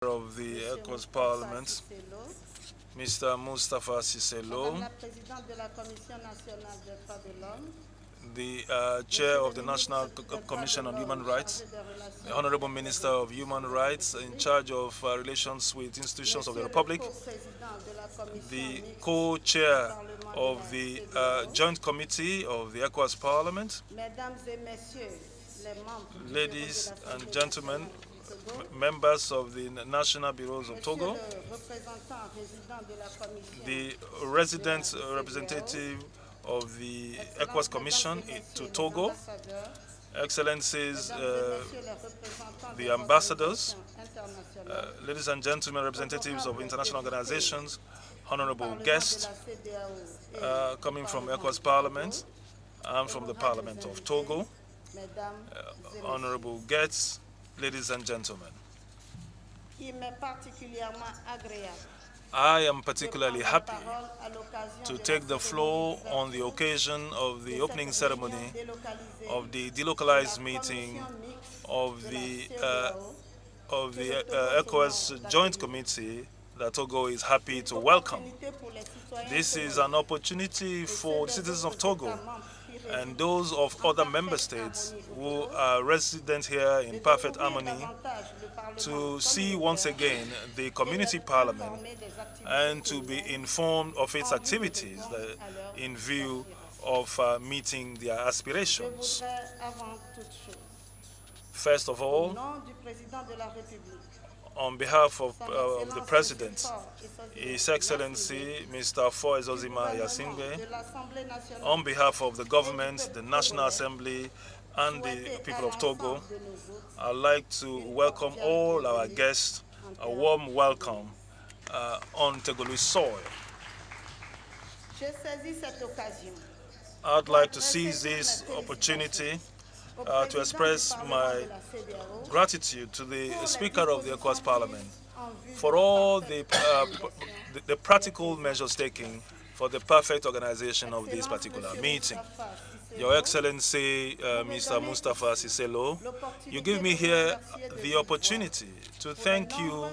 of the ECOWAS Parliament, Mr. Mustafa Cisselo, the Chair of the National Commission on Human Rights, the Honorable Minister of Human Rights in charge of relations with institutions of the Republic, the co-chair of the Joint Committee of the ECOWAS Parliament, ladies and gentlemen, members of the National Bureaus of Togo, the resident representative of the ECOWAS Commission to Togo, Excellencies, the ambassadors, ladies and gentlemen, representatives of international organizations, honorable guests coming from ECOWAS Parliament and from the Parliament of Togo, honorable guests, ladies and gentlemen. I am particularly happy to take the floor on the occasion of the opening ceremony of the delocalized meeting of the ECOWAS Joint Committee that Togo is happy to welcome. This is an opportunity for the citizens of Togo and those of other member states who are resident here in perfect harmony to see once again the community parliament and to be informed of its activities in view of meeting their aspirations. First of all, on behalf of the President, His Excellency Mr. Foezozima Yasingbe, on behalf of the government, the National Assembly, and the people of Togo, I'd like to welcome all our guests, a warm welcome on Togolese soil. I'd like to seize this opportunity to express my gratitude to the Speaker of the ECOWAS Parliament for all the practical measures taken for the perfect organization of this particular meeting. Your Excellency, Mr. Mustafa Cisselo, you give me here the opportunity to thank you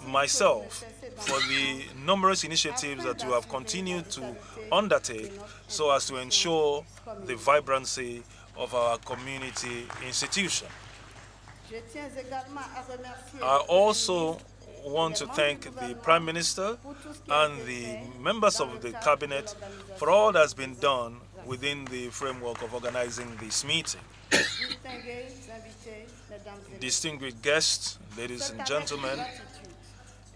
myself for the numerous initiatives that you have continued to undertake so as to ensure the vibrancy of our community institution. I also want to thank the Prime Minister and the members of the Cabinet for all that's been done within the framework of organizing this meeting. Distinguished guests, ladies and gentlemen,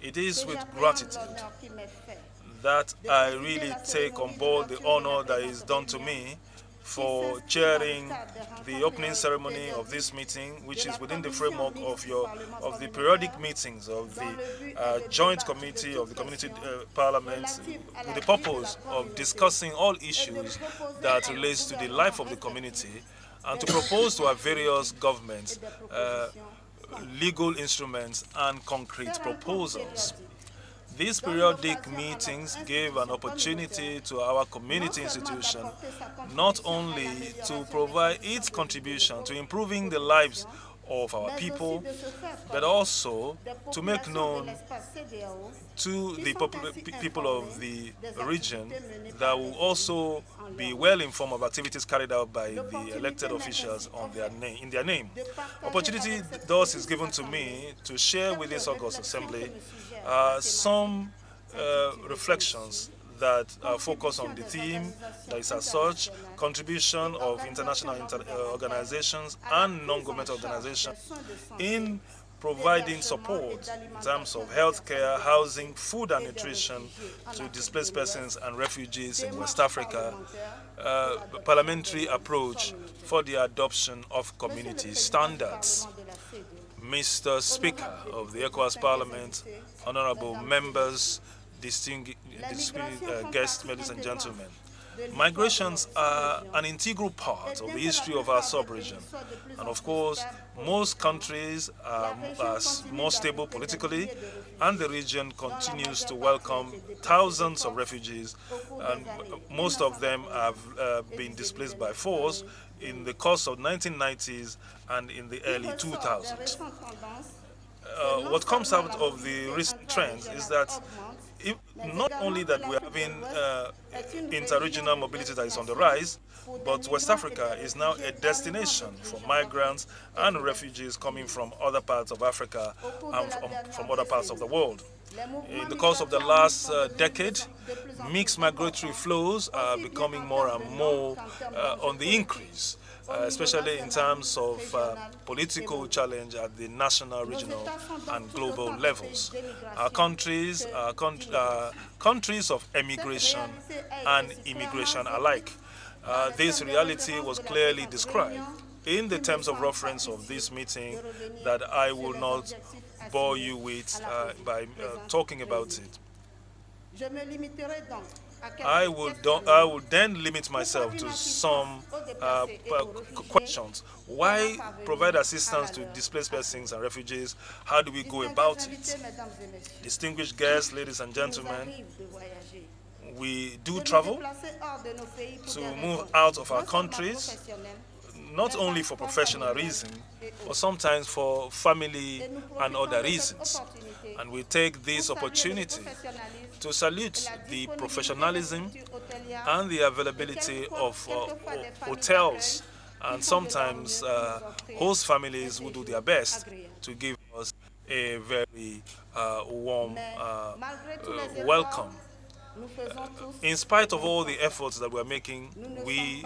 it is with gratitude that I really take on board the honor that is done to me for chairing the opening ceremony of this meeting, which is within the framework of the periodic meetings of the Joint Committee of the Community Parliament, with the purpose of discussing all issues that relates to the life of the community and to propose to our various governments legal instruments and concrete proposals. These periodic meetings give an opportunity to our community institution not only to provide its contribution to improving the lives of our people, but also to make known to the people of the region that will also be well informed of activities carried out by the elected officials in their name. Opportunity thus is given to me to share with this August Assembly some reflections that focus on the theme that is as such, contribution of international organizations and non-governmental organizations in providing support in terms of healthcare, housing, food and nutrition to displaced persons and refugees in West Africa, parliamentary approach for the adoption of community standards. Mr. Speaker of the ECOWAS Parliament, honorable members, distinguished guests, ladies and gentlemen, migrations are an integral part of the history of our sub-region. And of course, most countries are more stable politically, and the region continues to welcome thousands of refugees, and most of them have been displaced by force in the course of 1990s and in the early 2000s. what comes out of the recent trends is that not only that we're having interregional mobility that is on the rise, but West Africa is now a destination for migrants and refugees coming from other parts of Africa and from other parts of the world. In the course of the last decade, mixed migratory flows are becoming more and more on the increase, especially in terms of political challenge at the national, regional, and global levels. Our countries are countries of emigration and immigration alike. This reality was clearly described in the terms of reference of this meeting that I will not bore you with by talking about it. I will then limit myself to some questions. Why provide assistance to displaced persons and refugees? How do we go about it? Distinguished guests, ladies and gentlemen, we do travel to move out of our countries, not only for professional reasons, but sometimes for family and other reasons. And we take this opportunity to salute the professionalism and the availability of hotels and sometimes host families who do their best to give us a very warm welcome. In spite of all the efforts that we're making, we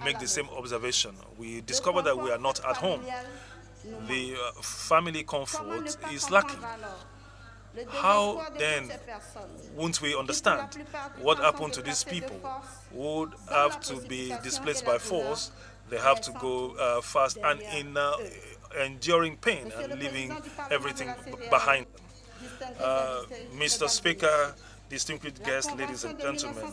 make the same observation. We discover that we are not at home. The family comfort is lacking. How then won't we understand what happened to these people who would have to be displaced by force? They have to go fast and in enduring pain and leaving everything behind them. Mr. Speaker, distinguished guests, ladies and gentlemen,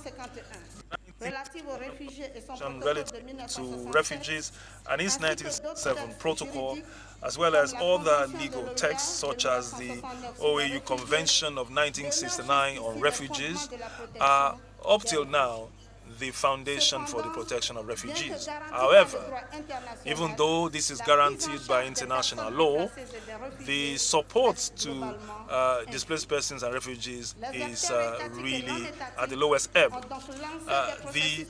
relative to refugees and its 1967 protocol, as well as other legal texts such as the OAU Convention of 1969 on refugees, are up till now the foundation for the protection of refugees. However, even though this is guaranteed by international law, the support to displaced persons and refugees is really at the lowest ebb. The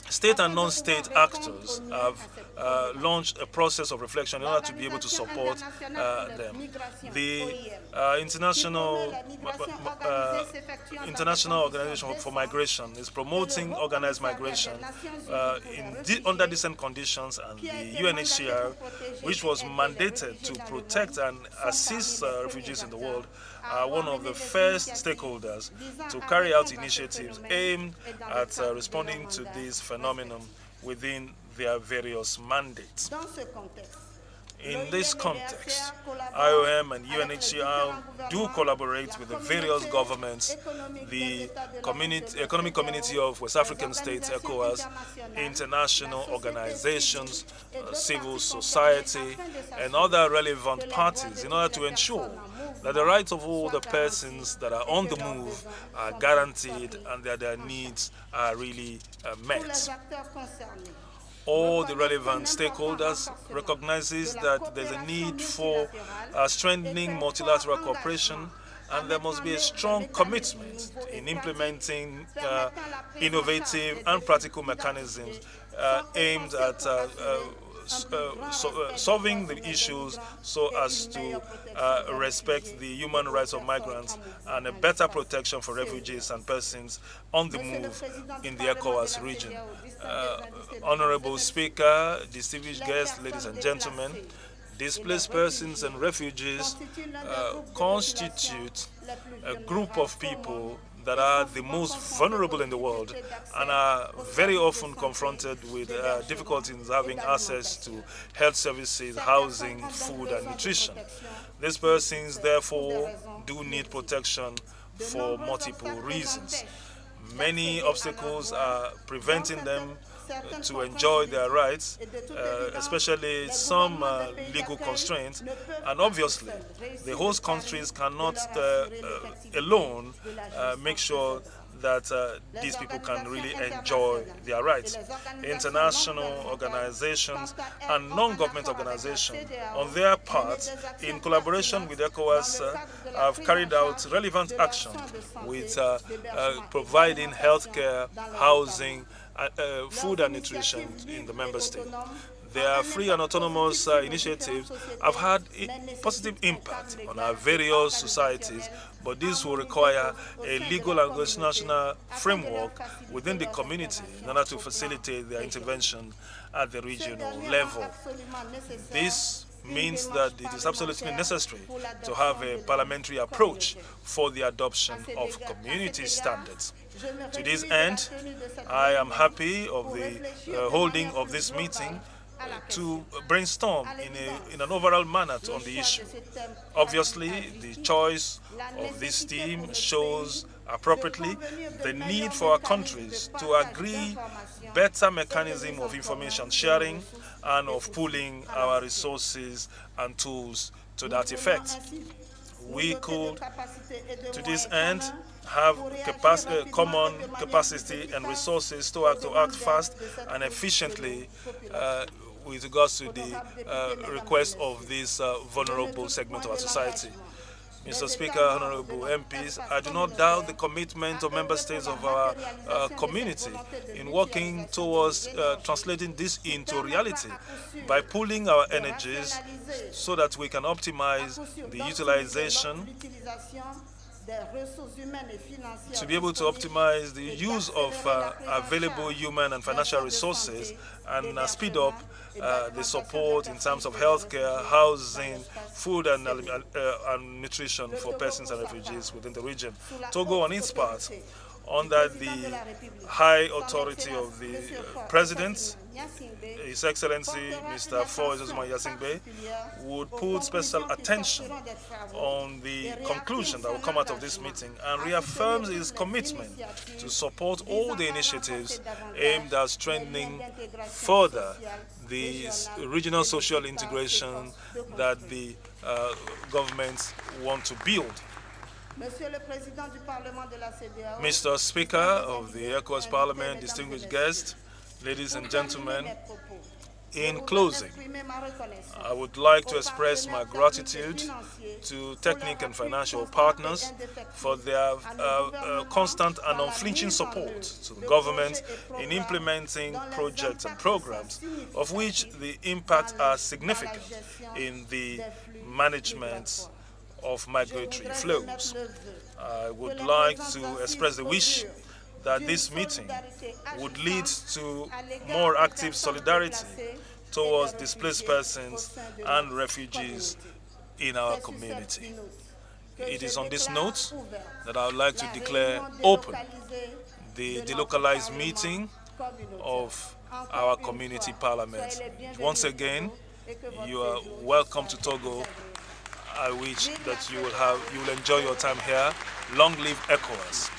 state and non-state actors have launched a process of reflection in order to be able to support them. The International Organization for Migration is promoting organized migration under decent conditions, and the UNHCR, which was mandated to protect and assist refugees in the world, are one of the first stakeholders to carry out initiatives aimed at responding to this phenomenon within their various mandates. In this context, IOM and UNHCR do collaborate with the various governments, the Economic Community of West African States, ECOWAS, international organizations, civil society, and other relevant parties in order to ensure that the rights of all the persons that are on the move are guaranteed and that their needs are really met. All the relevant stakeholders recognizes that there's a need for strengthening multilateral cooperation, and there must be a strong commitment in implementing innovative and practical mechanisms aimed at solving the issues so as to respect the human rights of migrants and a better protection for refugees and persons on the move in the ECOWAS region. Honorable Speaker, distinguished guests, ladies and gentlemen, displaced persons and refugees constitute a group of people that are the most vulnerable in the world and are very often confronted with difficulties having access to health services, housing, food, and nutrition. These persons, therefore, do need protection for multiple reasons. Many obstacles are preventing them to enjoy their rights, especially some legal constraints, and obviously the host countries cannot alone make sure that these people can really enjoy their rights. International organizations and non-government organizations, on their part, in collaboration with ECOWAS, have carried out relevant action with providing healthcare, housing, food and nutrition in the member state. Their free and autonomous initiatives have had a positive impact on our various societies, but this will require a legal and constitutional framework within the community in order to facilitate their intervention at the regional level. This means that it is absolutely necessary to have a parliamentary approach for the adoption of community standards. To this end, I am happy of the holding of this meeting to brainstorm in an overall manner on the issue. Obviously, the choice of this theme shows appropriately the need for our countries to agree better mechanism of information sharing and of pooling our resources and tools to that effect. We could, to this end, have common capacity and resources to act fast and efficiently with regards to the request of this vulnerable segment of our society. Mr. Speaker, honorable MPs, I do not doubt the commitment of member states of our community in working towards translating this into reality by pooling our energies so that we can optimize the utilization to be able to optimize the use of available human and financial resources and speed up the support in terms of healthcare, housing, food and nutrition for persons and refugees within the region. Togo, on its part, under the high authority of the President, His Excellency Mr. Osman Yasingbe, would put special attention on the conclusion that will come out of this meeting and reaffirms his commitment to support all the initiatives aimed at strengthening further the regional social integration that the governments want to build. Mr. Speaker of the ECOWAS Parliament, distinguished guests, ladies and gentlemen, in closing, I would like to express my gratitude to technical and financial partners for their constant and unflinching support to the government in implementing projects and programs, of which the impacts are significant in the management of migratory flows. I would like to express the wish that this meeting would lead to more active solidarity towards displaced persons and refugees in our community. It is on this note that I would like to declare open the delocalized meeting of our community parliament. Once again, you are welcome to Togo. I wish that you will enjoy your time here. Long live ECOWAS.